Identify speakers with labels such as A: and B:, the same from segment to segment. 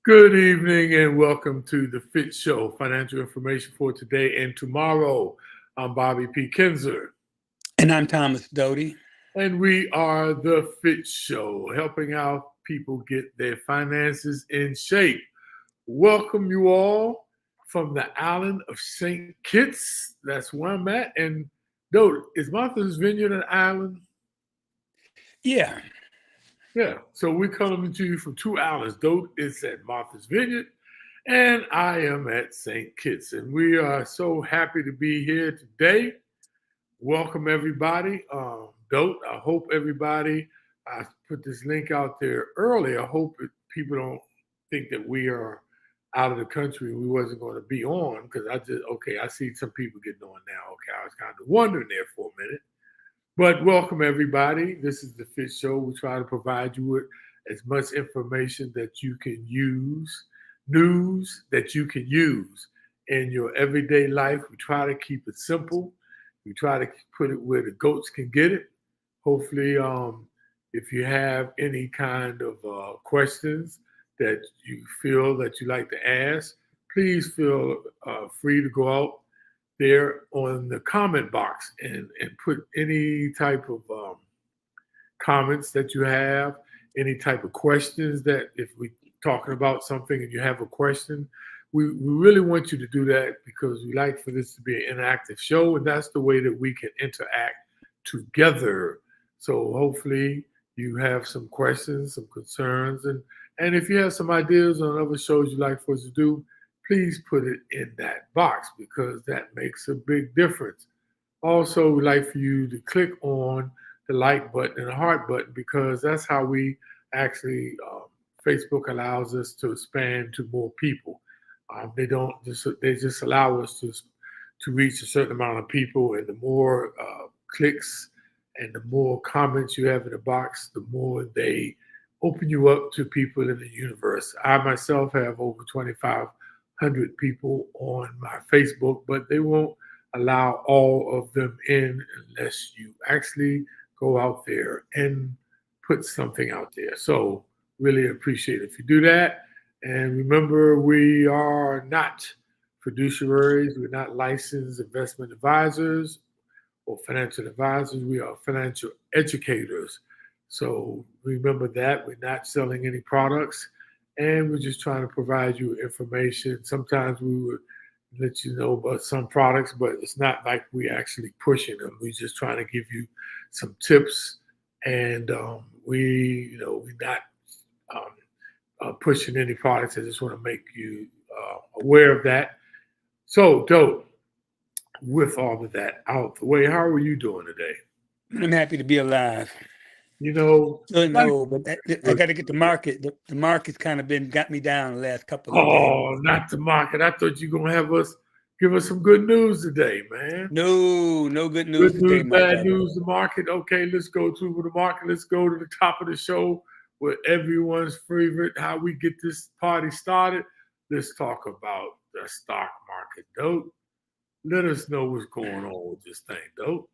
A: Good evening and welcome to the FITT Show, financial information for today and tomorrow. I'm Bobby P. Kinzer,
B: And I'm Thomas Doty.
A: and we are the FITT Show, helping our people get their finances in shape. Welcome you all from the island of St. Kitts. That's where I'm at. And Doty, is Martha's Vineyard an island?
B: Yeah.
A: Yeah, so we're coming to you from two islands. Doty is at Martha's Vineyard, and I am at St. Kitts. And we are so happy to be here today. Welcome, everybody. Doty, I hope everybody, I put this link out there early. I hope people don't think that we are out of the country and we wasn't going to be on because I see some people getting on now. Okay, I was kind of wondering there for a minute. But welcome, everybody. This is the FITT Show. We try to provide you with as much information that you can use, news that you can use in your everyday life. We try to keep it simple. We try to put it where the goats can get it. Hopefully, if you have any kind of questions that you feel that you like to ask, please feel free to go out there on the comment box and put any type of comments that you have, any type of questions that if we're talking about something and you have a question, we really want you to do that because we like for this to be an interactive show, and that's the way that we can interact together. So hopefully you have some questions, some concerns, and if you have some ideas on other shows you'd like for us to do, please put it in that box because that makes a big difference. Also, we'd like for you to click on the like button and the heart button because that's how we actually, Facebook allows us to expand to more people. They just allow us to reach a certain amount of people, and the more clicks and the more comments you have in the box, the more they open you up to people in the universe. I myself have over 2,500 people on my Facebook, but they won't allow all of them in unless you actually go out there and put something out there. So really appreciate it if you do that. And remember, we are not fiduciaries. We're not licensed investment advisors or financial advisors. We are financial educators. So remember that we're not selling any products and we're just trying to provide you information. Sometimes we would let you know about some products, but it's not like we actually pushing them. We're just trying to give you some tips, and we're not pushing any products. I just want to make you aware of that. So, Dope, with all of that out the way, how are you doing today?
B: I'm happy to be alive.
A: You know,
B: No, but I got to get the market. The market's kind of got me down the last couple of days.
A: oh, not the market. I thought you were gonna give us some good news today, man.
B: No good news
A: Good
B: today,
A: news,
B: my
A: bad
B: brother.
A: news, the market. Okay, let's go to the market. Let's go to the top of the show with everyone's favorite, how we get this party started. Let's talk about the stock market, Dope. Let us know what's going on with this thing, Dope.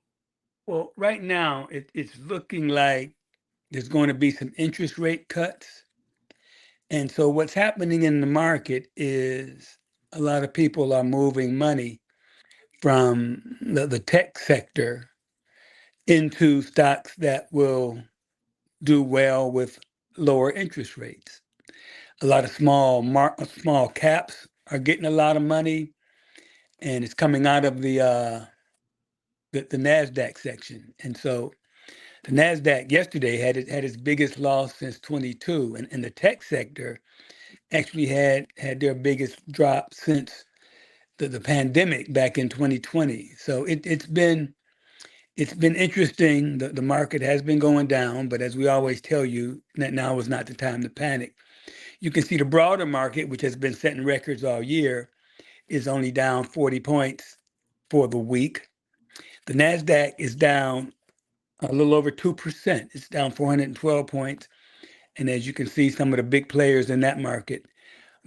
B: Well, right now it's looking like there's going to be some interest rate cuts. And so what's happening in the market is a lot of people are moving money from the tech sector into stocks that will do well with lower interest rates. A lot of small caps are getting a lot of money, and it's coming out of the Nasdaq section. And so the Nasdaq yesterday had its biggest loss since 22, and the tech sector actually had their biggest drop since the pandemic back in 2020. So it's been interesting. The market has been going down, but as we always tell you, that now is not the time to panic. You can see the broader market, which has been setting records all year, is only down 40 points for the week. The Nasdaq is down a little over 2%. It's down 412 points. And as you can see, some of the big players in that market,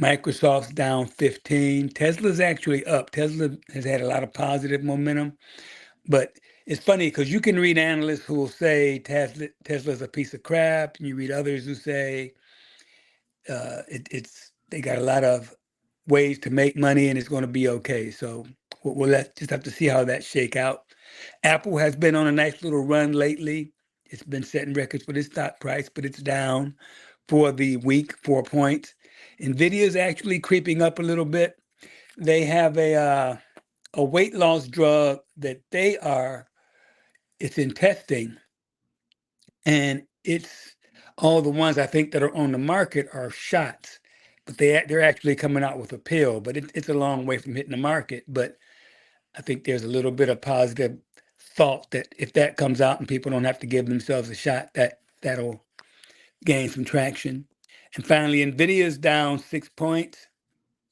B: Microsoft's down 15. Tesla's actually up. Tesla has had a lot of positive momentum. But it's funny because you can read analysts who will say Tesla's a piece of crap, and you read others who say they got a lot of ways to make money, and it's going to be okay. So we'll just have to see how that shake out. Apple has been on a nice little run lately. It's been setting records for its stock price, but it's down for the week, 4 points. Nvidia is actually creeping up a little bit. They have a weight loss drug that it's in testing, and it's all the ones I think that are on the market are shots, but they're actually coming out with a pill. But it's a long way from hitting the market. But I think there's a little bit of positive thought that if that comes out and people don't have to give themselves a shot, that'll gain some traction. And finally, Nvidia is down 6 points,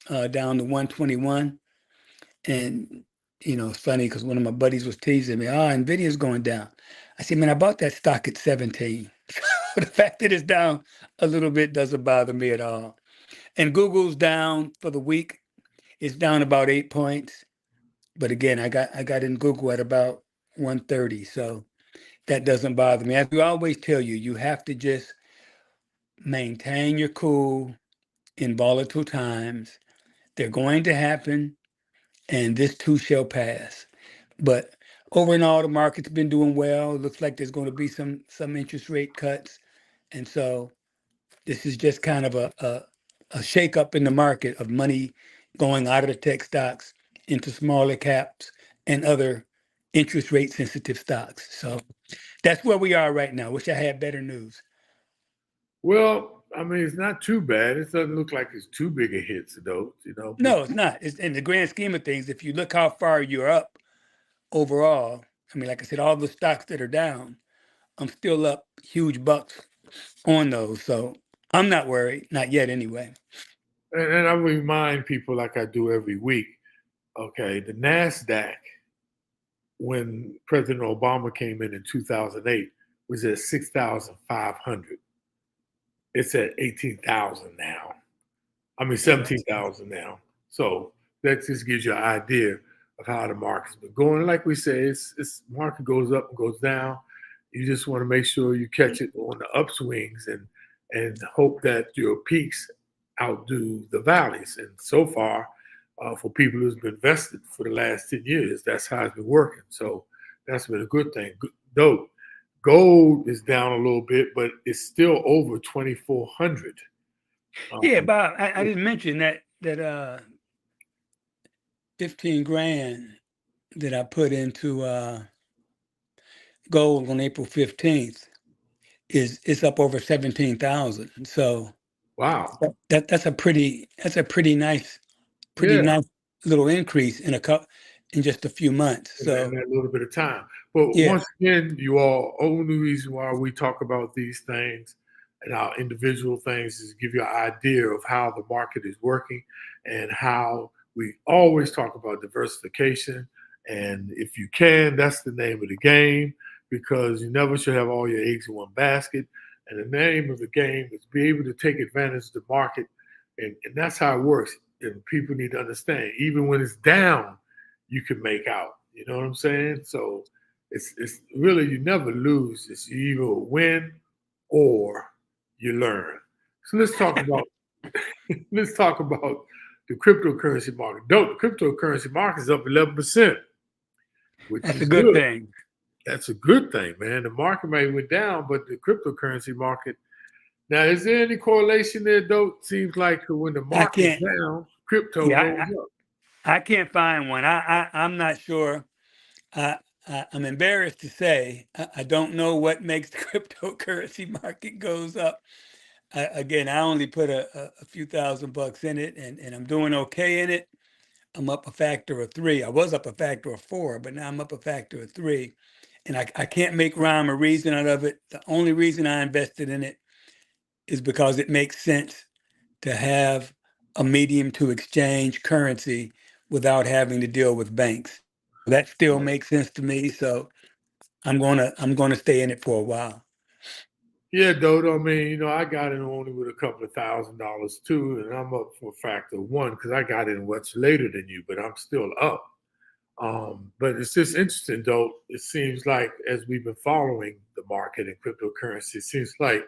B: down to 121. And it's funny because one of my buddies was teasing me, Nvidia's going down. I said, man, I bought that stock at 17. So the fact that it's down a little bit doesn't bother me at all. And Google's down for the week. It's down about 8 points. But again, I got in Google at about 130. So that doesn't bother me. As we always tell you, you have to just maintain your cool in volatile times. They're going to happen, and this too shall pass. But over and all, the market's been doing well. It looks like there's going to be some interest rate cuts. And so this is just kind of a shakeup in the market of money going out of the tech stocks into smaller caps and other interest rate sensitive stocks. So that's where we are right now. Wish I had better news.
A: Well, I mean, it's not too bad. It doesn't look like it's too big a hit, though.
B: No, it's not. It's in the grand scheme of things. If you look how far you're up overall, I mean, like I said, all the stocks that are down, I'm still up huge bucks on those. So I'm not worried, not yet anyway.
A: And I remind people, like I do every week, okay, the NASDAQ, when President Obama came in 2008, was at 6,500. It's at 18,000 now. I mean, 17,000 now. So that just gives you an idea of how the market's been going. Like we say, it's market goes up and goes down. You just want to make sure you catch it on the upswings and hope that your peaks outdo the valleys. And so far, for people who's been invested for the last 10 years, that's how it's been working. So that's been a good thing. Though gold is down a little bit, but it's still over 2,400.
B: Yeah, Bob, I didn't mention that 15 grand that I put into gold on April 15th is up over 17,000. So
A: Wow.
B: That's a pretty nice nice little increase in just a few months. So
A: in that little bit of time. But once again, you all, only reason why we talk about these things and our individual things is give you an idea of how the market is working and how we always talk about diversification. And if you can, that's the name of the game, because you never should have all your eggs in one basket. And the name of the game is be able to take advantage of the market. And that's how it works. And people need to understand, even when it's down, you can make out. You know what I'm saying? So it's really, you never lose. It's you either win or you learn. So let's talk about the cryptocurrency market. The cryptocurrency market is up 11%, which
B: that's
A: is
B: a good thing.
A: That's a good thing, man. The market may went down, but the cryptocurrency market. Now, is there any correlation there, though? It seems like when the market's down, crypto goes up.
B: I can't find one. I'm not sure. I'm embarrassed to say I don't know what makes the cryptocurrency market goes up. Again, I only put a few $1,000 in it, and I'm doing okay in it. I'm up a factor of 3. I was up a factor of 4, but now I'm up a factor of 3. And I can't make rhyme or reason out of it. The only reason I invested in it is because it makes sense to have a medium to exchange currency without having to deal with banks. That still makes sense to me. So I'm gonna stay in it for a while.
A: Yeah, Dodo. I mean, I got in only with a couple of $1,000 too, and I'm up for a factor of 1 because I got in much later than you, but I'm still up. But it's just interesting, though. It seems like as we've been following the market and cryptocurrency, it seems like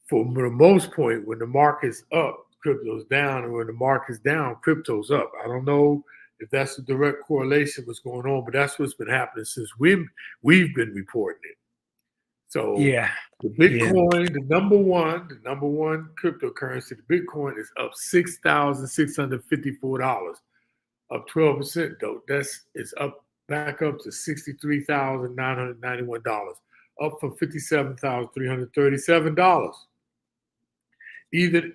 A: for the most part, when the market's up, crypto's down, and when the market's down, crypto's up. I don't know if that's a direct correlation what's going on, but that's what's been happening since we've been reporting it. So
B: Yeah.
A: the Bitcoin, the number one cryptocurrency, the Bitcoin is up $6,654, up 12%. Though it's up back up to $63,991, up from $57,337. Even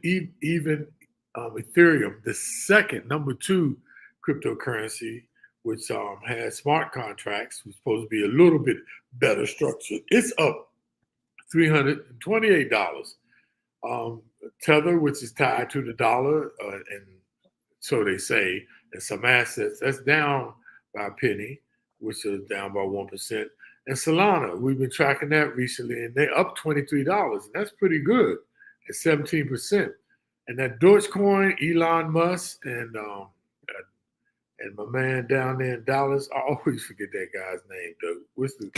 A: Ethereum, the second number two cryptocurrency, which has smart contracts, was supposed to be a little bit better structured. It's up $328. Tether, which is tied to the dollar, and so they say, and some assets, that's down by a penny, which is down by 1%. And Solana, we've been tracking that recently, and they're up $23, and that's pretty good at 17%. And that Dogecoin, Elon Musk, and my man down there in Dallas, I always forget that guy's name, though. What's the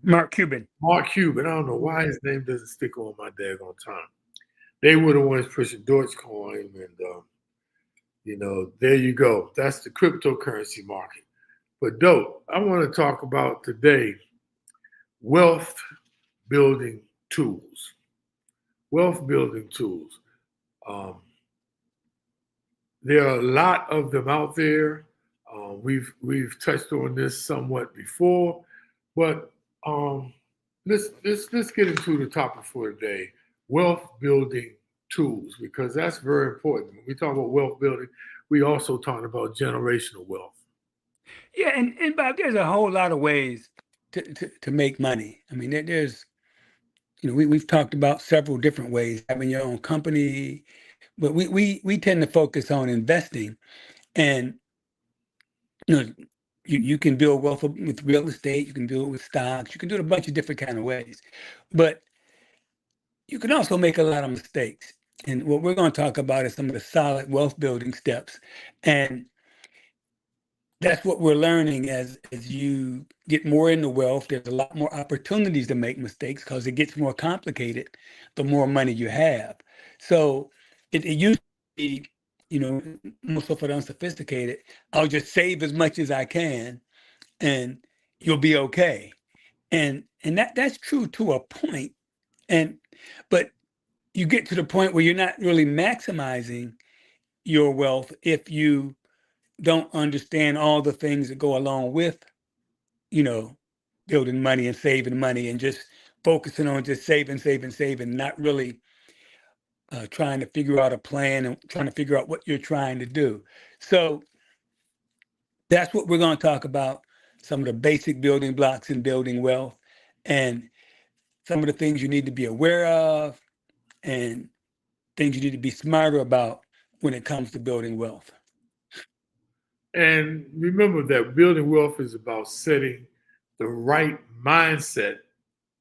B: Mark Cuban.
A: Mark Cuban. I don't know why his name doesn't stick on my daggone tongue. They were the ones pushing Dogecoin, and there you go. That's the cryptocurrency market. But dope, I want to talk about today wealth building tools. Wealth building tools. There are a lot of them out there. We've touched on this somewhat before, but let's get into the topic for today: wealth building tools, because that's very important. When we talk about wealth building, we also talk about generational wealth.
B: Yeah, and Bob, there's a whole lot of ways to make money. I mean, there's, we've talked about several different ways, having your own company, but we tend to focus on investing. And you can build wealth with real estate, you can do it with stocks, you can do it a bunch of different kind of ways, but you can also make a lot of mistakes. And what we're going to talk about is some of the solid wealth building steps, and that's what we're learning as you get more into wealth. There's a lot more opportunities to make mistakes because it gets more complicated the more money you have. So it used to be, most of it unsophisticated. I'll just save as much as I can and you'll be okay. And that's true to a point. But you get to the point where you're not really maximizing your wealth if you don't understand all the things that go along with, building money and saving money, and just focusing on just saving, not really trying to figure out a plan and trying to figure out what you're trying to do. So that's what we're going to talk about, some of the basic building blocks in building wealth, and some of the things you need to be aware of, and things you need to be smarter about when it comes to building wealth.
A: And remember that building wealth is about setting the right mindset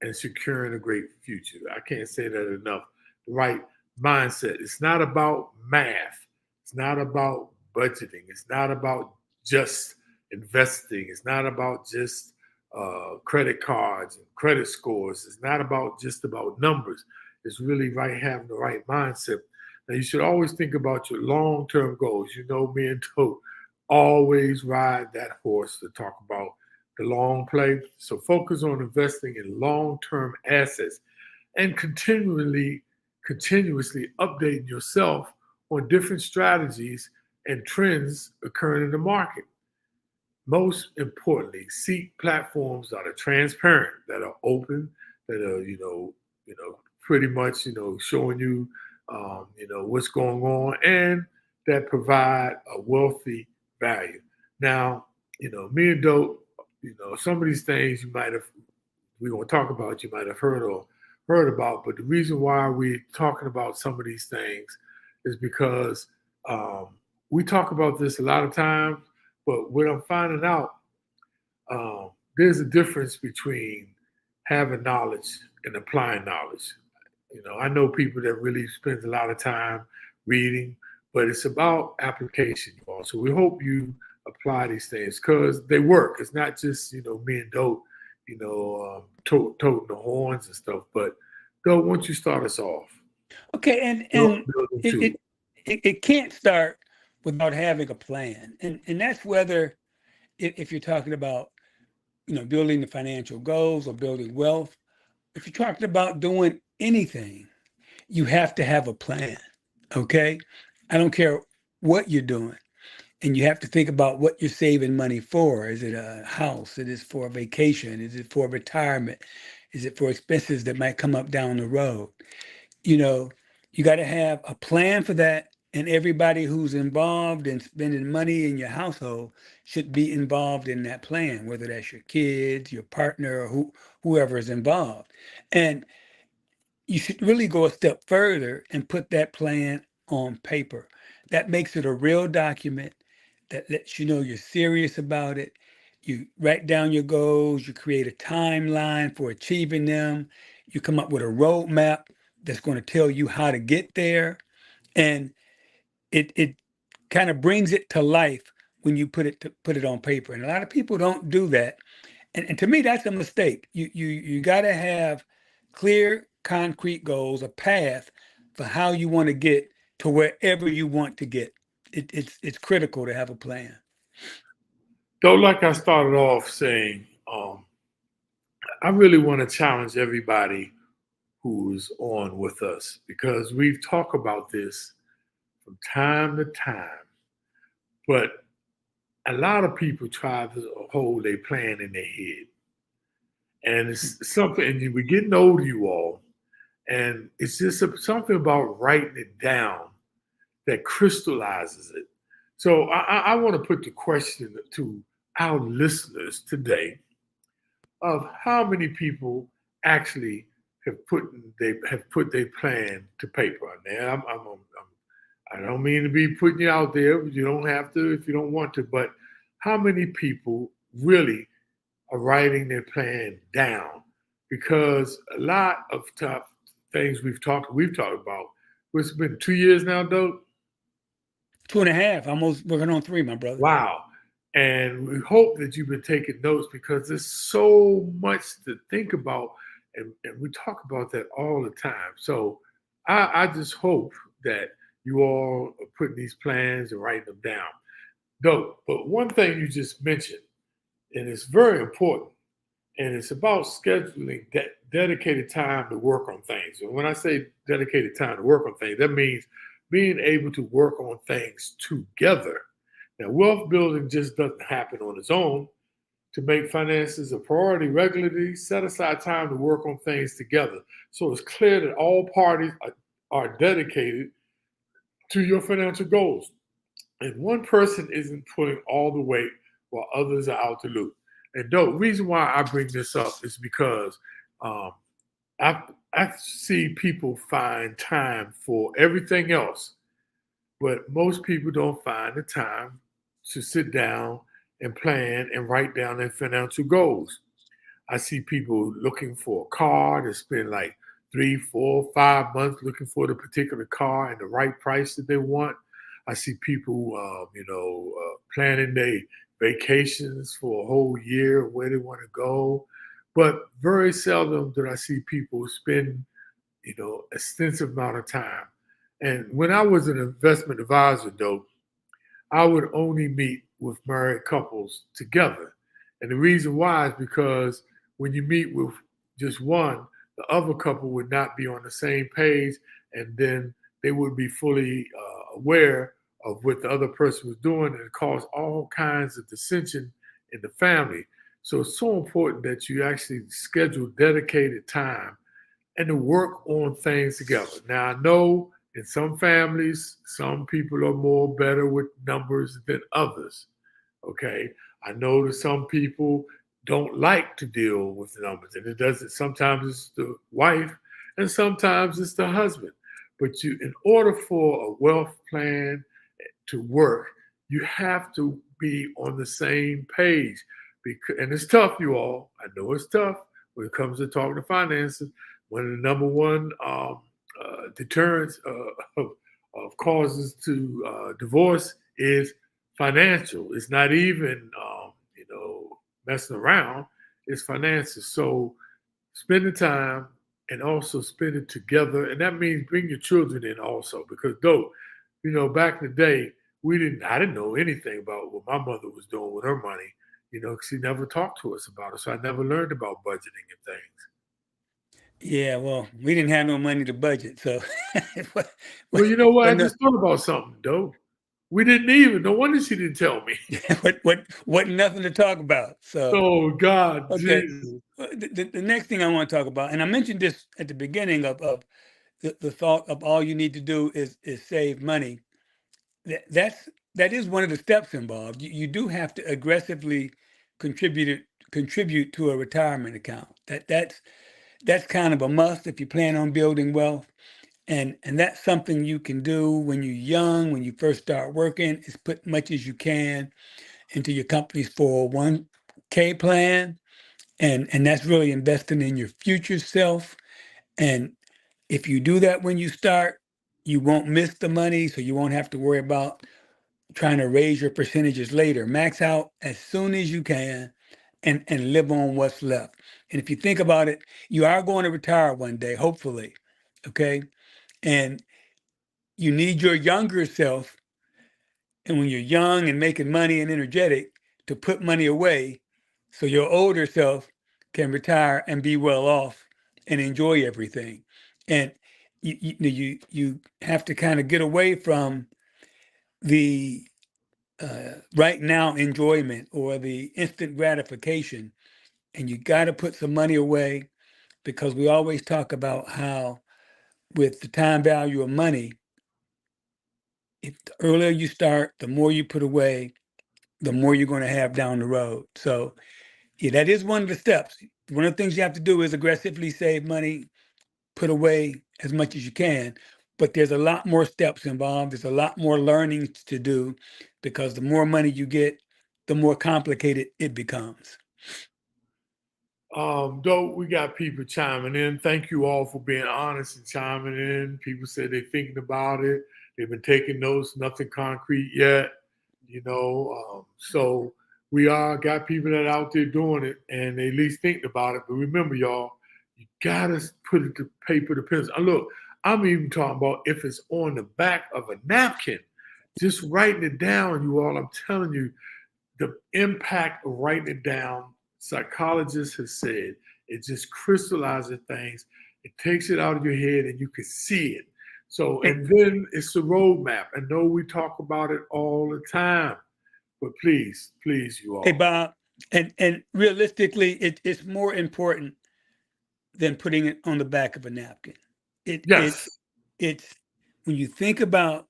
A: and securing a great future. I can't say that enough. The right mindset. It's not about math. It's not about budgeting. It's not about just investing. It's not about just credit cards and credit scores. It's not about just about numbers. It's really having the right mindset. Now, you should always think about your long-term goals. Me and Tote always ride that horse to talk about the long play. So focus on investing in long-term assets and continuously updating yourself on different strategies and trends occurring in the market. Most importantly, seek platforms that are transparent, that are open, that are, pretty much, showing you, what's going on, and that provide a wealthy value. Now, me and Dope, some of these things we're going to talk about, you might have heard about, but the reason why we're talking about some of these things is because we talk about this a lot of times, but what I'm finding out, there's a difference between having knowledge and applying knowledge. I know people that really spend a lot of time reading, but it's about application, y'all. So we hope you apply these things because they work. It's not just, me and Dope, toting the horns and stuff. But Dope, why don't you start us off?
B: Okay, and it can't start without having a plan. And that's whether if you're talking about, building the financial goals or building wealth, if you're talking about doing anything, you have to have a plan. Okay. I don't care what you're doing. And you have to think about what you're saving money for. Is it a house? Is it for a vacation? Is it for retirement? Is it for expenses that might come up down the road? You know, you got to have a plan for that. And everybody who's involved in spending money in your household should be involved in that plan, whether that's your kids, your partner, or whoever is involved. And you should really go a step further and put that plan on paper. That makes it a real document that lets you know you're serious about it. You write down your goals, you create a timeline for achieving them, you come up with a roadmap that's going to tell you how to get there. And it kind of brings it to life when you put it on paper. And a lot of people don't do that. And to me, that's a mistake. You got to have clear, concrete goals, a path for how you want to get to wherever you want to get. It's critical to have a plan.
A: Though, like I started off saying, I really want to challenge everybody who's on with us because we've talked about this from time to time, but a lot of people try to hold a plan in their head. And it's something, and we're getting older, you all, and it's just something about writing it down that crystallizes it. So I want to put the question to our listeners today of how many people actually have put their plan to paper. Now, I don't mean to be putting you out there, but you don't have to if you don't want to. But how many people really are writing their plan down? Because a lot of tough things we've talked about. It's been 2 years now, Doug.
B: 2.5, almost working on 3, my brother.
A: Wow. And we hope that you've been taking notes because there's so much to think about. And we talk about that all the time. So I just hope that you all are putting these plans and writing them down. Dope. But one thing you just mentioned, and it's very important, and it's about scheduling dedicated time to work on things. And when I say dedicated time to work on things, that means being able to work on things together. Now, wealth building just doesn't happen on its own. To make finances a priority regularly, set aside time to work on things together. So it's clear that all parties are dedicated to your financial goals. And one person isn't pulling all the weight while others are out to loot. And the reason why I bring this up is because I see people find time for everything else, but most people don't find the time to sit down and plan and write down their financial goals. I see people looking for a car to spend like 3, 4, 5 months looking for the particular car and the right price that they want. I see people, planning their vacations for a whole year, where they want to go. But very seldom do I see people spend, extensive amount of time. And when I was an investment advisor, though, I would only meet with married couples together. And the reason why is because when you meet with just one, the other couple would not be on the same page, and then they would be fully aware of what the other person was doing, and it caused all kinds of dissension in the family. So it's so important that you actually schedule dedicated time and to work on things together. Now, I know in some families, some people are more better with numbers than others. Okay. I know that some people don't like to deal with numbers, and it doesn't. Sometimes it's the wife, and sometimes it's the husband. But in order for a wealth plan to work, you have to be on the same page. And it's tough, you all. I know it's tough when it comes to talking to finances. One of the number one deterrents of causes to divorce is financial. It's not even messing around. It's finances. So spend the time and also spend it together, and that means bring your children in also, because though back in the day, I didn't know anything about what my mother was doing with her money, because she never talked to us about it. So I never learned about budgeting and things.
B: Yeah, well, we didn't have no money to budget, so what,
A: Well, you know what? I
B: what,
A: just thought about something, though. We didn't even. No wonder she didn't tell me.
B: what nothing to talk about. So
A: Oh, God,
B: okay,
A: Jesus.
B: the next thing I want to talk about, and I mentioned this at the beginning of the thought of all you need to do is save money. That is one of the steps involved. You do have to aggressively contribute to a retirement account. That's kind of a must if you plan on building wealth. And that's something you can do when you're young, when you first start working, is put much as you can into your company's 401k plan. And that's really investing in your future self. And if you do that when you start, you won't miss the money, so you won't have to worry about trying to raise your percentages later. Max out as soon as you can and live on what's left. And if you think about it, you are going to retire one day, hopefully. Okay. And you need your younger self, and when you're young and making money and energetic, to put money away so your older self can retire and be well off and enjoy everything. And you have to kind of get away from the right now enjoyment or the instant gratification, and you got to put some money away, because we always talk about how with the time value of money, if the earlier you start, the more you put away, the more you're going to have down the road. So yeah, that is one of the steps. One of the things you have to do is aggressively save money, put away as much as you can. But there's a lot more steps involved. There's a lot more learning to do, because the more money you get, the more complicated it becomes.
A: Though we got people chiming in. Thank you all for being honest and chiming in. People said they're thinking about it. They've been taking notes, nothing concrete yet, So we are got people that are out there doing it and they at least thinking about it. But remember, y'all, you gotta put it to paper to pencil. Look, I'm even talking about if it's on the back of a napkin, just writing it down, you all. I'm telling you, the impact of writing it down, psychologists have said, it just crystallizes things. It takes it out of your head and you can see it. So, and then it's the roadmap. I know we talk about it all the time, but please, you all.
B: Hey, Bob, and realistically, it's more important than putting it on the back of a napkin.
A: Yes.
B: It's when you think about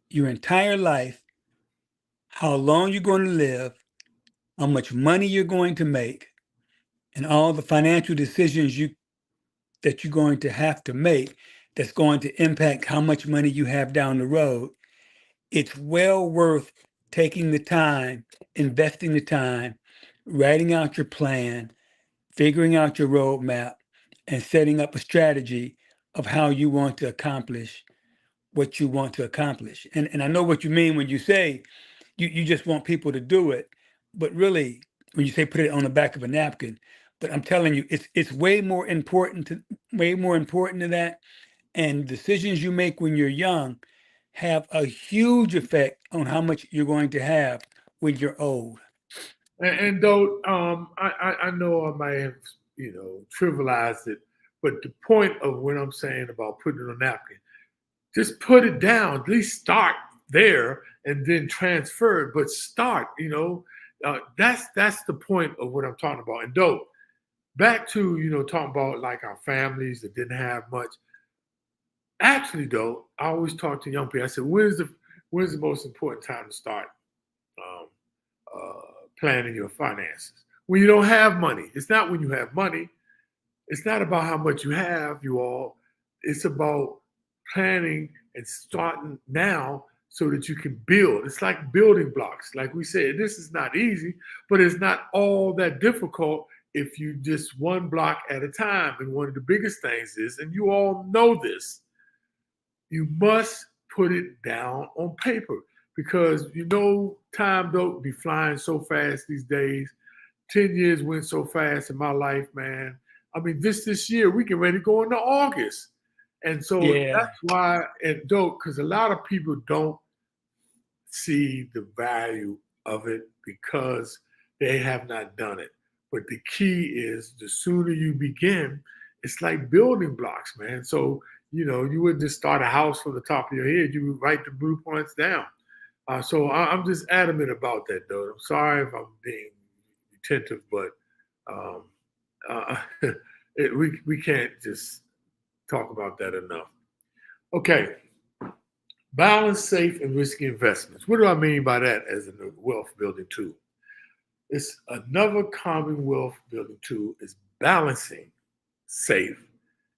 B: your entire life, how long you're going to live, how much money you're going to make, and all the financial decisions that you're going to have to make that's going to impact how much money you have down the road. It's well worth taking the time, investing the time, writing out your plan, figuring out your roadmap, and setting up a strategy of how you want to accomplish what you want to accomplish. And I know what you mean when you say you just want people to do it, but really when you say put it on the back of a napkin, but I'm telling you, it's way more important than that. And decisions you make when you're young have a huge effect on how much you're going to have when you're old.
A: And though I know I might have, trivialized it, but the point of what I'm saying about putting it on a napkin, just put it down, at least start there and then transfer it, but start, that's the point of what I'm talking about. And though, back to, talking about like our families that didn't have much. Actually, though, I always talk to young people. I said, when's the most important time to start um, planning your finances? When you don't have money. It's not when you have money. It's not about how much you have, you all. It's about planning and starting now so that you can build. It's like building blocks. Like we said, this is not easy, but it's not all that difficult if you just one block at a time. And one of the biggest things is, and you all know this, you must put it down on paper, because time don't be flying so fast these days. 10 years went so fast in my life, man. I mean, this year we get ready to go into August. And so
B: Yeah.
A: that's why, and don't, because a lot of people don't see the value of it because they have not done it. But the key is the sooner you begin, it's like building blocks, man. So, you wouldn't just start a house from the top of your head. You would write the blueprints down. So I'm just adamant about that, though. I'm sorry if I'm being retentive, but um, uh, we can't just talk about that enough. Okay, balance, safe, and risky investments. What do I mean by that as a wealth building tool? It's another common wealth building tool is balancing safe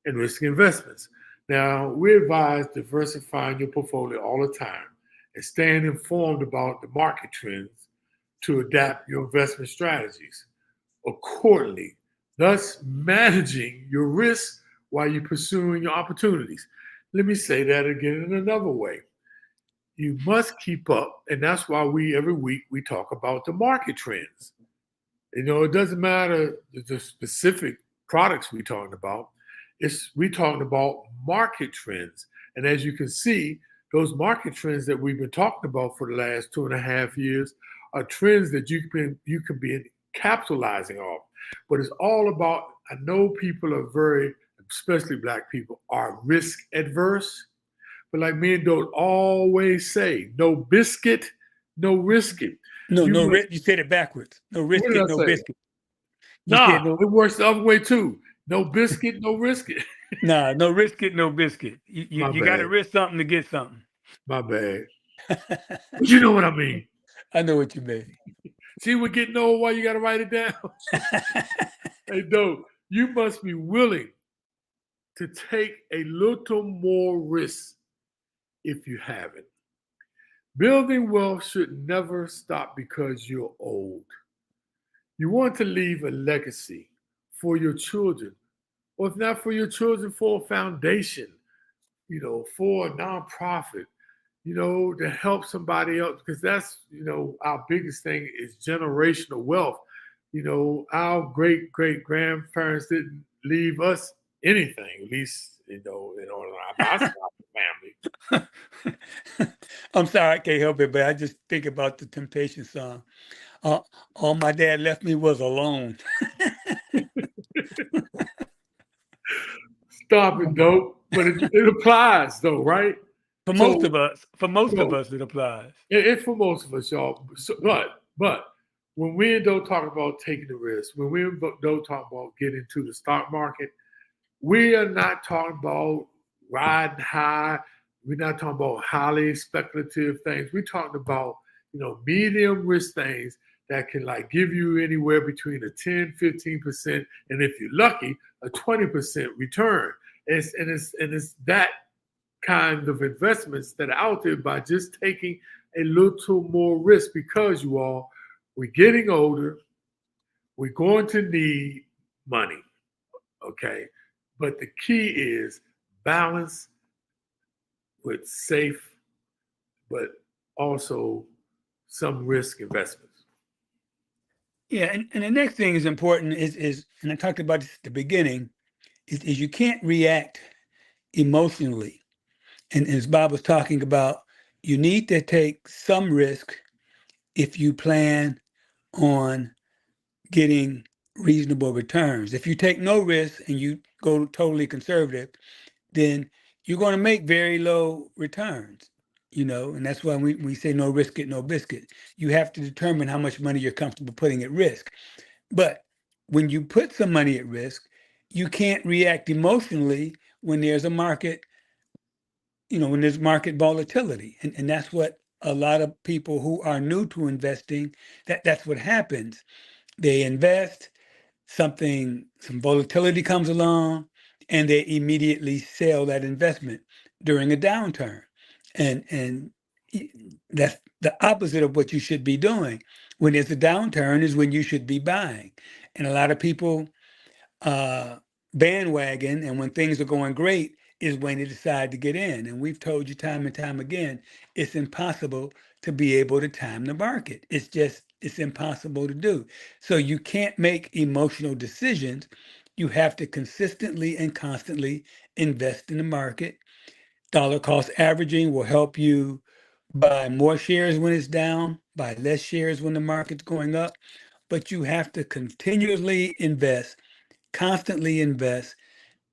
A: and risky investments. Now, we advise diversifying your portfolio all the time and staying informed about the market trends to adapt your investment strategies accordingly, thus managing your risks while you're pursuing your opportunities. Let me say that again in another way. You must keep up, and that's why every week we talk about the market trends. It doesn't matter the specific products we're talking about. We talking about market trends. And as you can see, those market trends that we've been talking about for the last 2.5 years are trends that you can be capitalizing off. But it's all about, I know people are very, especially Black people, are risk adverse. But like me and Dote always say, no biscuit, no risk it.
B: No, you said it backwards. No risk it, no biscuit. You said
A: Nah, it works the other way too. No biscuit, no risk it.
B: Nah, no risk it, no biscuit.
A: My
B: You got to
A: bad.
B: risk something to get something.
A: My bad. But you know what I mean.
B: I know what you mean.
A: See, we're getting old. Why you got to write it down? Hey, Dote, you must be willing to take a little more risk if you haven't. Building wealth should never stop because you're old. You want to leave a legacy for your children, or if not for your children, for a foundation, for a nonprofit, to help somebody else, because that's, our biggest thing is generational wealth. Our great great grandparents didn't leave us anything, at least, in our side of the family.
B: I'm sorry, I can't help it, but I just think about the Temptation song. All my dad left me was alone.
A: Stop it, Dope. But it applies, though, right?
B: For most of us, it applies.
A: For most of us, y'all. But when we and Doe talk about taking the risk, when we and Doe talk about getting into the stock market, we are not talking about riding high. We're not talking about highly speculative things. We're talking about, medium risk things that can give you anywhere between a 10, 15%, and if you're lucky, a 20% return. It's that kind of investments that are out there by just taking a little more risk, because we're getting older, we're going to need money, okay? But the key is balance with safe, but also some risk investments.
B: Yeah, and the next thing is important is and I talked about this at the beginning, is you can't react emotionally. And as Bob was talking about, you need to take some risk if you plan on getting reasonable returns. If you take no risk and you go totally conservative, then you're going to make very low returns, and that's why we say no risk it, no biscuit. You have to determine how much money you're comfortable putting at risk. But when you put some money at risk, you can't react emotionally when there's a market, when there's market volatility. And that's what a lot of people who are new to investing, that's what happens. They invest, some volatility comes along, and they immediately sell that investment during a downturn. And that's the opposite of what you should be doing. When there's a downturn is when you should be buying. And a lot of people bandwagon, and when things are going great is when they decide to get in. And we've told you time and time again, it's impossible to be able to time the market. It's impossible to do. So you can't make emotional decisions. You have to consistently and constantly invest in the market. Dollar cost averaging will help you buy more shares when it's down, buy less shares when the market's going up, but you have to continuously invest, constantly invest,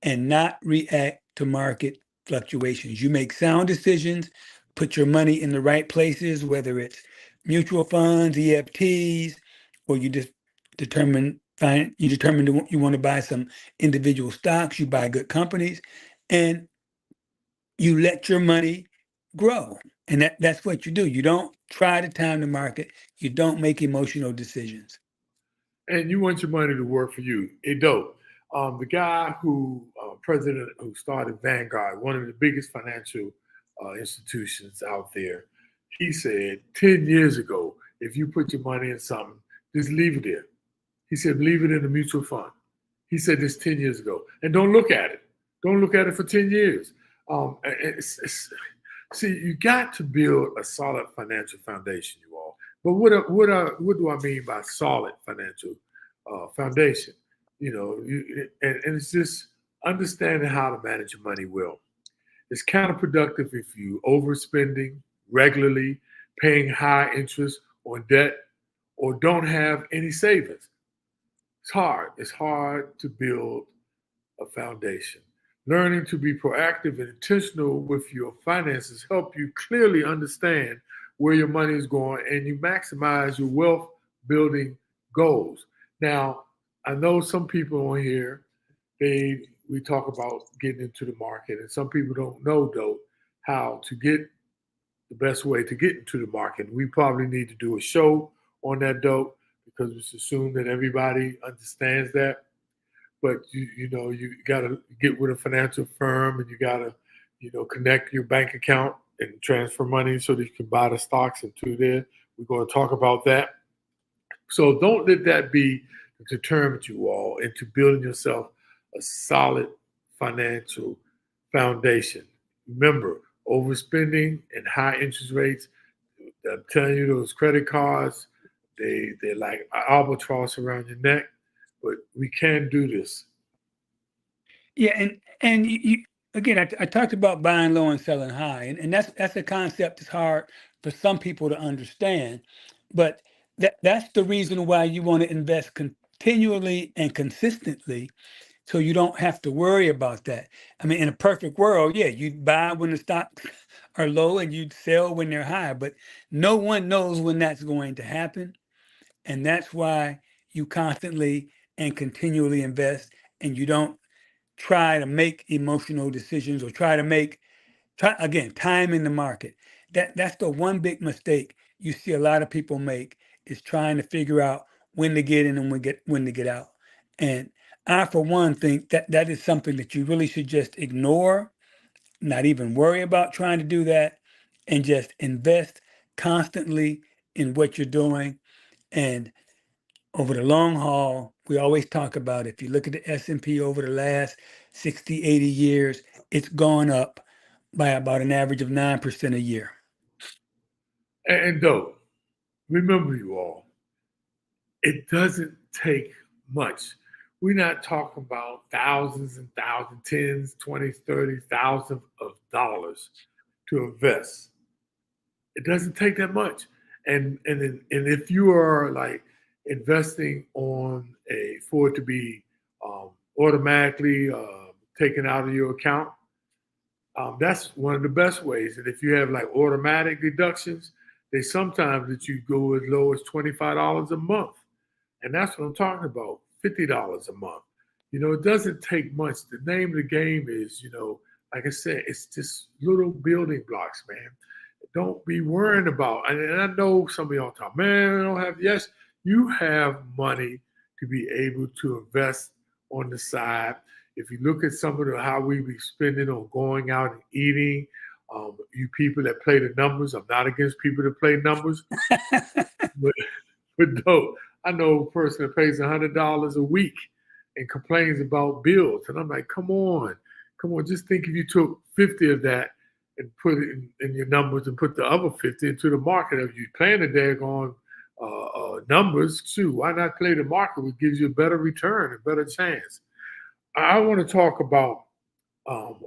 B: and not react to market fluctuations. You make sound decisions, put your money in the right places, whether it's mutual funds, EFTs, or you just determine you want to buy some individual stocks, you buy good companies, and you let your money grow. And that's what you do. You don't try to time the market. You don't make emotional decisions.
A: And you want your money to work for you. It don't. The guy president who started Vanguard, one of the biggest financial institutions out there, he said 10 years ago, if you put your money in something, just leave it there. He said, leave it in a mutual fund. He said this 10 years ago. And don't look at it. Don't look at it for 10 years. See, you got to build a solid financial foundation, you all. But what do I mean by solid financial foundation? And it's just understanding how to manage your money well. It's counterproductive if you overspending regularly, paying high interest on debt, or don't have any savings. It's hard. It's hard to build a foundation. Learning to be proactive and intentional with your finances help you clearly understand where your money is going and you maximize your wealth building goals. Now, I know some people on here, we talk about getting into the market, and some people don't know though how to get the best way to get into the market. We probably need to do a show on that dope because it's assumed that everybody understands that. But you got to get with a financial firm, and you got to connect your bank account and transfer money so that you can buy the stocks into there. We're going to talk about that. So don't let that be the deterrent you all into building yourself a solid financial foundation. Remember, overspending and high interest rates, I'm telling you, those credit cards, they're like albatross around your neck, but we can do this.
B: Yeah, and you again, I talked about buying low and selling high, and that's a concept that's hard for some people to understand, but that's the reason why you want to invest continually and consistently, so you don't have to worry about that. I mean, in a perfect world, yeah, you'd buy when the stocks are low and you'd sell when they're high, but no one knows when that's going to happen, and that's why you constantly and continually invest, and you don't try to make emotional decisions or try again time in the market. That's the one big mistake you see a lot of people make, is trying to figure out when to get in and when to get out. And I, for one, think that is something that you really should just ignore, not even worry about trying to do that, and just invest constantly in what you're doing. And over the long haul, we always talk about, if you look at the S&P over the last 60, 80 years, it's gone up by about an average of 9% a year.
A: And though, remember you all, it doesn't take much. We're not talking about thousands and thousands, tens, 20s, 30,000 of dollars to invest. It doesn't take that much. And if you are like investing for it to be automatically taken out of your account, that's one of the best ways. And if you have like automatic deductions, they sometimes that you go as low as $25 a month. And that's what I'm talking about, $50 a month. It doesn't take much. The name of the game is, like I said, it's just little building blocks, man. Don't be worrying about, and I know some of y'all talk, man, I don't have, yes, you have money to be able to invest on the side. If you look at some of how we be spending on going out and eating, you people that play the numbers, I'm not against people that play numbers, but no, I know a person that pays $100 a week and complains about bills. And I'm like, come on, just think if you took 50 of that and put it in your numbers and put the other 50 into the market. If you plan the daggone numbers, too, why not play the market, which gives you a better return, a better chance? I want to talk about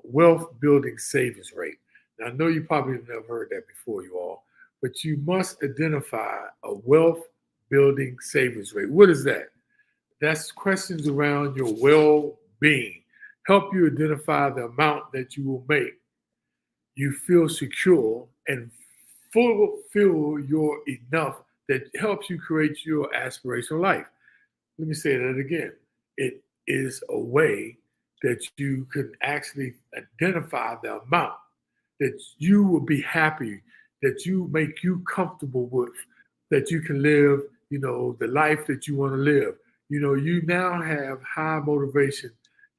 A: wealth building savings rate. Now, I know you probably have never heard that before, you all, but you must identify a wealth building savings rate. What is that? That's questions around your well-being. Help you identify the amount that you will make you feel secure and fulfill your enough that helps you create your aspirational life. Let me say that again. It is a way that you can actually identify the amount that you will be happy, that you make you comfortable with, that you can live, the life that you want to live. You now have high motivation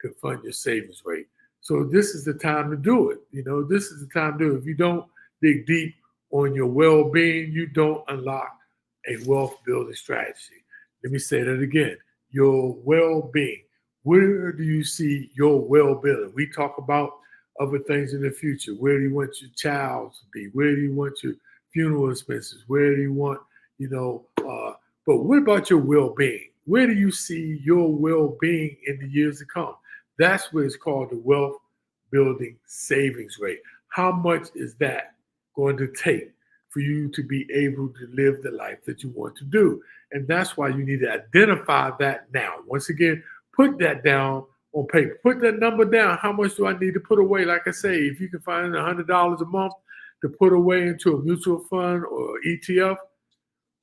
A: to fund your savings rate. So this is the time to do it. This is the time to do it. If you don't dig deep on your well-being, you don't unlock a wealth building strategy. Let me say that again. Your well-being. Where do you see your well-being? We talk about other things in the future. Where do you want your child to be? Where do you want your funeral expenses? Where do you want, but what about your well-being? Where do you see your well-being in the years to come? That's what it's called the wealth building savings rate. How much is that going to take for you to be able to live the life that you want to do? And that's why you need to identify that now. Once again, put that down on paper. Put that number down. How much do I need to put away? Like I say, if you can find $100 a month to put away into a mutual fund or ETF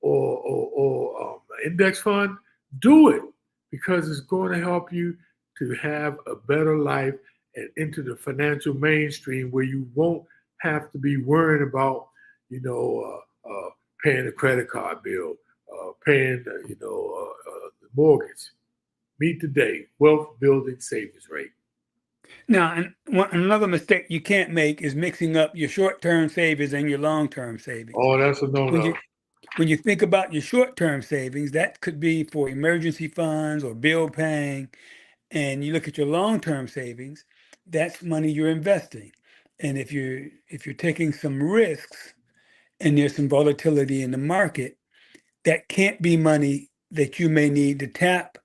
A: or index fund, do it, because it's going to help you to have a better life and into the financial mainstream where you won't have to be worrying about, paying a credit card bill, paying, the mortgage. Meet today, wealth building savings rate.
B: Now, another mistake you can't make is mixing up your short-term savings and your long-term savings.
A: Oh, that's a no-no.
B: When you think about your short-term savings, that could be for emergency funds or bill paying. And you look at your long-term savings, that's money you're investing. And if you're taking some risks and there's some volatility in the market, that can't be money that you may need to tap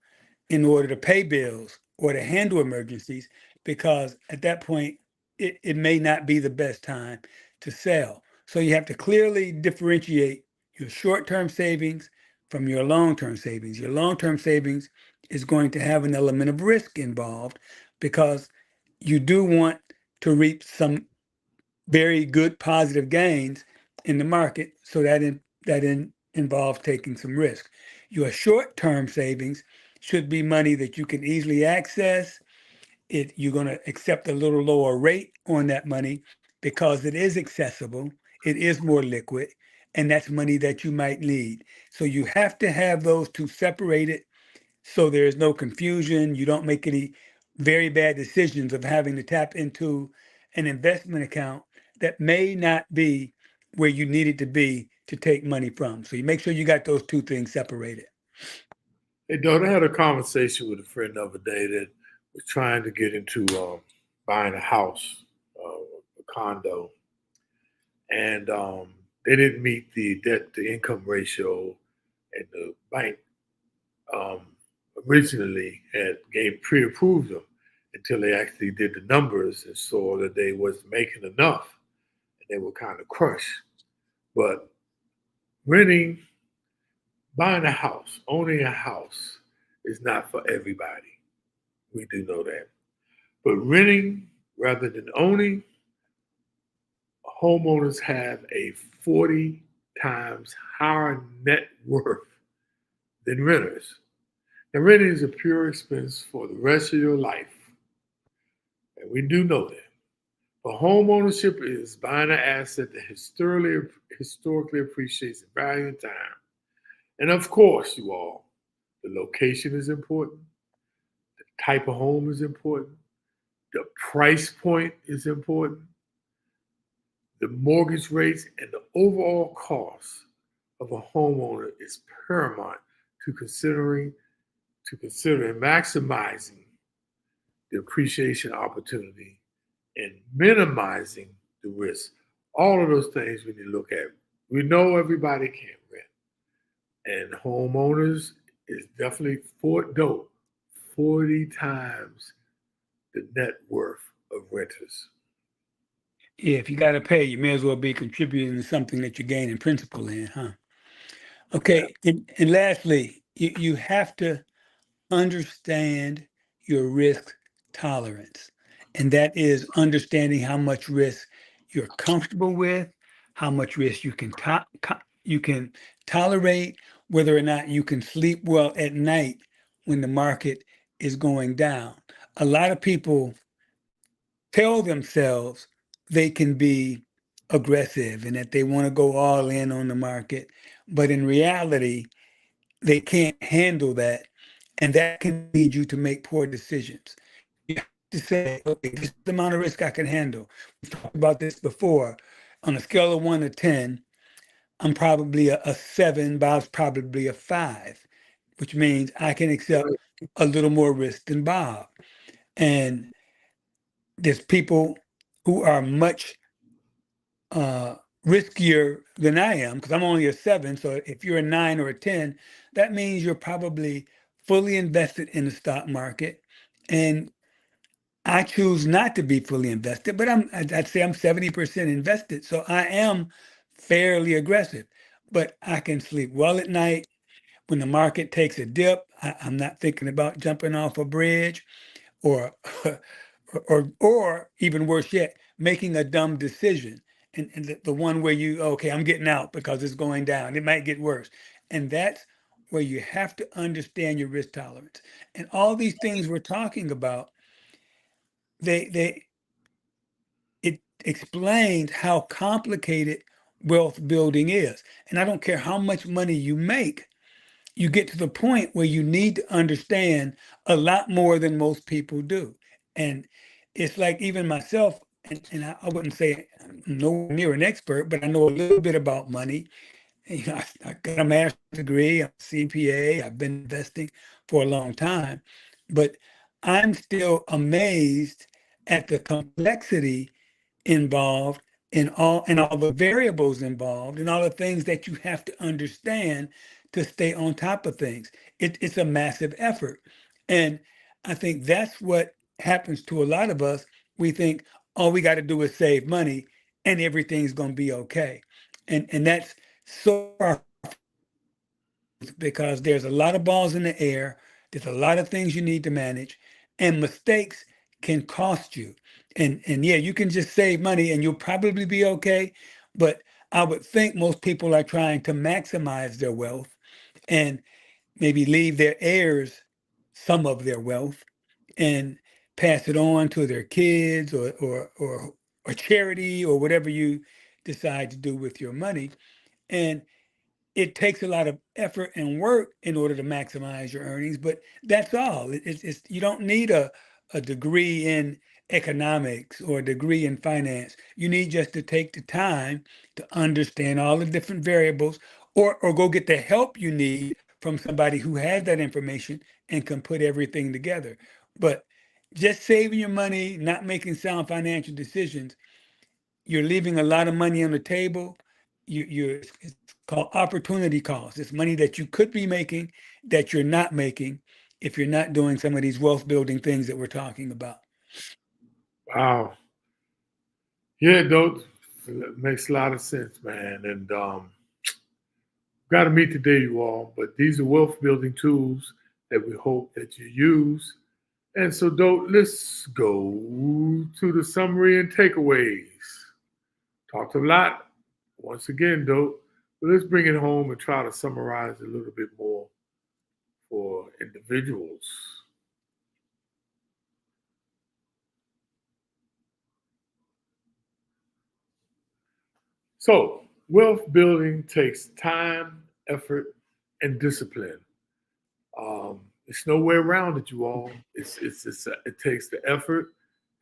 B: in order to pay bills or to handle emergencies, because at that point, it may not be the best time to sell. So you have to clearly differentiate your short-term savings from your long-term savings. Your long-term savings is going to have an element of risk involved, because you do want to reap some very good positive gains in the market. So that involves taking some risk. Your short-term savings should be money that you can easily access. You're going to accept a little lower rate on that money because it is accessible, it is more liquid, and that's money that you might need. So you have to have those two separated so there is no confusion. You don't make any very bad decisions of having to tap into an investment account that may not be where you need it to be to take money from. So you make sure you got those two things separated.
A: Hey, Doug, I had a conversation with a friend the other day that was trying to get into buying a house, a condo, and they didn't meet the debt to income ratio, and the bank originally had pre-approved them until they actually did the numbers and saw that they wasn't making enough, and they were kind of crushed. But buying a house, owning a house is not for everybody. We do know that. But renting rather than owning, homeowners have a 40 times higher net worth than renters. Now, renting is a pure expense for the rest of your life. And we do know that. But home ownership is buying an asset that historically appreciates in value and time. And of course, you all, the location is important. The type of home is important. The price point is important. The mortgage rates and the overall cost of a homeowner is paramount to considering maximizing the appreciation opportunity and minimizing the risk. All of those things we need to look at. We know everybody can't rent, and homeowners is definitely 40 times the net worth of renters.
B: Yeah, if you got to pay, you may as well be contributing to something that you're gaining principal in, huh? Okay, and lastly, you have to understand your risk tolerance. And that is understanding how much risk you're comfortable with, how much risk you can tolerate, whether or not you can sleep well at night when the market is going down. A lot of people tell themselves they can be aggressive and that they want to go all in on the market, but in reality, they can't handle that, and that can lead you to make poor decisions. You have to say, okay, this is the amount of risk I can handle. We've talked about this before. On a scale of 1 to 10, I'm probably a 7, Bob's probably a 5, which means I can accept a little more risk than Bob. And there's people who are much uh, riskier than I am because I'm only a 7. So if you're a 9 or a 10, that means you're probably fully invested in the stock market. And I choose not to be fully invested, but I'd say I'm 70% invested. So I am fairly aggressive, but I can sleep well at night. When the market takes a dip, I'm not thinking about jumping off a bridge or or even worse yet, making a dumb decision. And the one where you, okay, I'm getting out because it's going down. It might get worse. And that's where you have to understand your risk tolerance. And all these things we're talking about, they it explains how complicated wealth building is. And I don't care how much money you make, you get to the point where you need to understand a lot more than most people do. And it's like even myself, and I wouldn't say I'm nowhere near an expert, but I know a little bit about money. You know, I got a master's degree, I'm a CPA, I've been investing for a long time, but I'm still amazed at the complexity involved in all the variables involved and all the things that you have to understand to stay on top of things. It's a massive effort. And I think that's what happens to a lot of us. We think all we got to do is save money and everything's going to be okay. And that's so far because there's a lot of balls in the air. There's a lot of things you need to manage, and mistakes can cost you. And yeah, you can just save money and you'll probably be okay. But I would think most people are trying to maximize their wealth and maybe leave their heirs some of their wealth and pass it on to their kids or charity or whatever you decide to do with your money. And it takes a lot of effort and work in order to maximize your earnings, but that's all. It's you don't need a degree in economics or a degree in finance. You need just to take the time to understand all the different variables or go get the help you need from somebody who has that information and can put everything together. But just saving your money, not making sound financial decisions, you're leaving a lot of money on the table. It's called opportunity cost. It's money that you could be making that you're not making if you're not doing some of these wealth building things that we're talking about.
A: Wow. Yeah, though, it makes a lot of sense, man. And got to meet today, you all. But these are wealth building tools that we hope that you use. And so, Dope, let's go to the summary and takeaways. Talked a lot. Once again, Dope. But let's bring it home and try to summarize a little bit more for individuals. So, wealth building takes time, effort, and discipline. It's no way around it, you all. It takes the effort,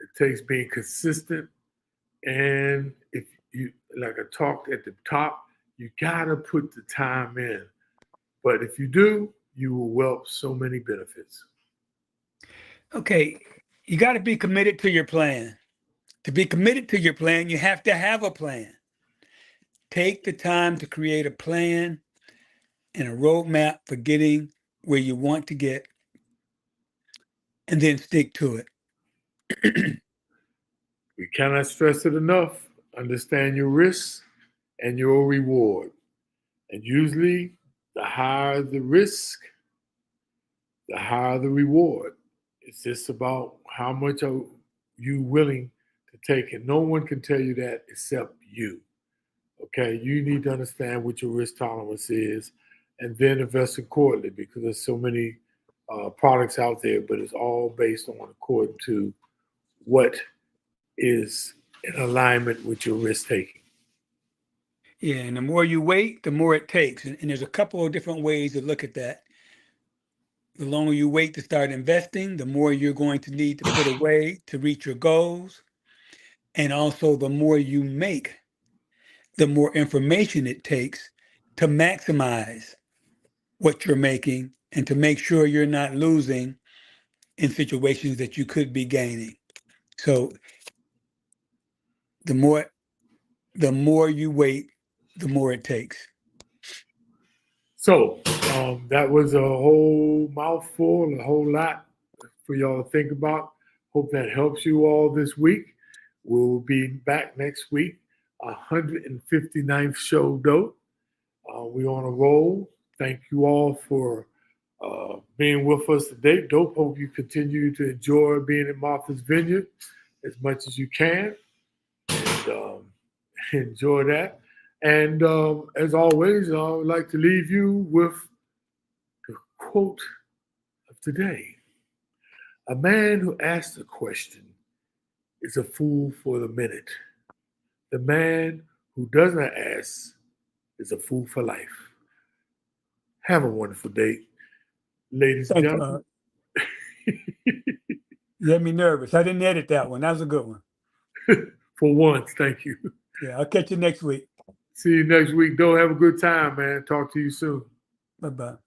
A: it takes being consistent, and if you like I talked at the top, you gotta put the time in. But if you do, you will wealth so many benefits.
B: Okay, you got to be committed to your plan. To be committed to your plan, you have to have a plan. Take the time to create a plan and a roadmap for getting where you want to get, and then stick to it.
A: We cannot stress it enough. understand your risks and your reward. And usually, the higher the risk, the higher the reward. It's just about how much are you willing to take, and no one can tell you that except you. Okay, you need to understand what your risk tolerance is, and then invest accordingly because there's so many products out there, but it's all based on according to what is in alignment with your risk taking.
B: Yeah, and the more you wait, the more it takes. And there's a couple of different ways to look at that. The longer you wait to start investing, the more you're going to need to put away to reach your goals. And also, the more you make, the more information it takes to maximize what you're making and to make sure you're not losing in situations that you could be gaining. So the more you wait, the more it takes.
A: So that was a whole mouthful, a whole lot for y'all to think about. Hope that helps you all this week. We'll be back next week, 159th show, though. We're on a roll. Thank you all for being with us today. Dope. Hope you continue to enjoy being in Martha's Vineyard as much as you can. And enjoy that. And as always, I would like to leave you with the quote of today. A man who asks a question is a fool for the minute. The man who does not ask is a fool for life. Have a wonderful day, ladies and gentlemen.
B: You had me nervous. I didn't edit that one. That was a good one.
A: For once, thank you.
B: Yeah, I'll catch you next week.
A: See you next week. Don't have a good time, man. Talk to you soon.
B: Bye-bye.